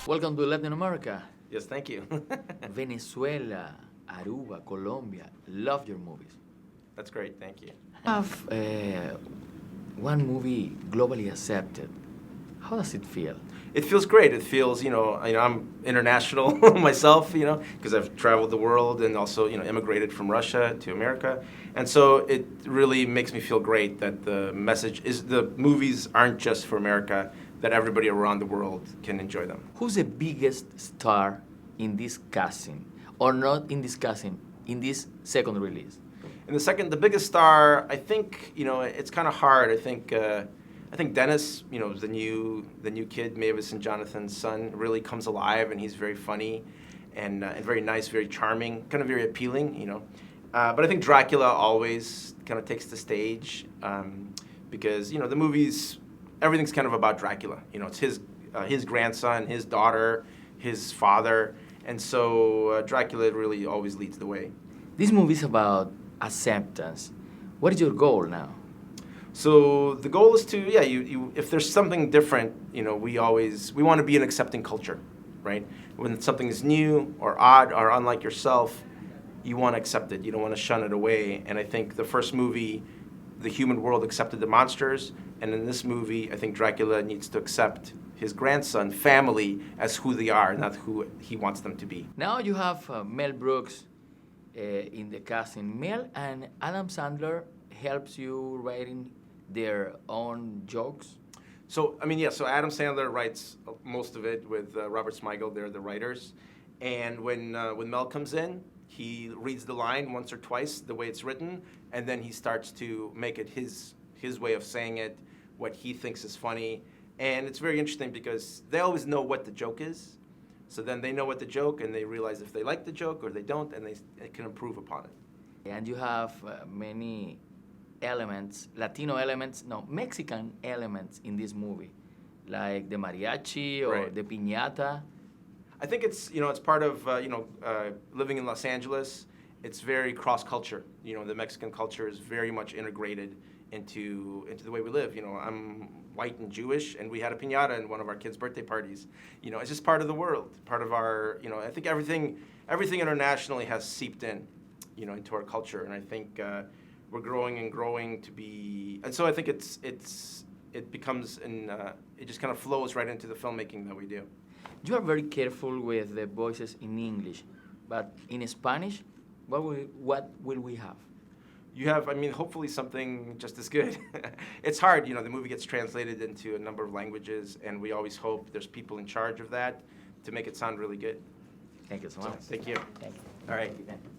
Welcome to Latin America. Yes, thank you. Venezuela, Aruba, Colombia. Love your movies. That's great, thank you. Have one movie globally accepted. How does it feel? It feels great. It feels, I'm international myself, because I've traveled the world and also, immigrated from Russia to America. And so it really makes me feel great that the message is the movies aren't just for America, that everybody around the world can enjoy them. Who's the biggest star in this casting? Or not in this casting, in this second release? And the biggest star, I think, it's kind of hard. I think Dennis, the new kid, Mavis and Jonathan's son, really comes alive, and he's very funny, and very nice, very charming, kind of very appealing, But I think Dracula always kind of takes the stage, because the movies, everything's kind of about Dracula. It's his grandson, his daughter, his father, and so Dracula really always leads the way. This movie is about acceptance. What is your goal now? So the goal is to, if there's something different, we want to be an accepting culture, right? When something is new or odd or unlike yourself, you want to accept it. You don't want to shun it away. And I think the first movie, the human world accepted the monsters. And in this movie, I think Dracula needs to accept his grandson, family, as who they are, not who he wants them to be. Now you have Mel Brooks in the casting. Mel and Adam Sandler helps you writing their own jokes? So Adam Sandler writes most of it with Robert Smigel. They're the writers. And when Mel comes in, he reads the line once or twice the way it's written, and then he starts to make it his way of saying it, what he thinks is funny. And it's very interesting because they always know what the joke is. So then they know what the joke, and they realize if they like the joke or they don't, and they can improve upon it. And you have many elements, Latino elements, no, Mexican elements in this movie, like the mariachi or Right. the piñata. I think it's part of living in Los Angeles. It's very cross culture. The Mexican culture is very much integrated into the way we live. I'm white and Jewish, and we had a piñata in one of our kids' birthday parties. It's just part of the world, part of our. I think everything internationally has seeped in, into our culture, and I think we're growing and growing to be. And so I think it becomes it just kind of flows right into the filmmaking that we do. You are very careful with the voices in English, but in Spanish, what will we have? You have, hopefully something just as good. It's hard, the movie gets translated into a number of languages, and we always hope there's people in charge of that to make it sound really good. Thank you so much. Thank you. Thank you. All right. Thank you.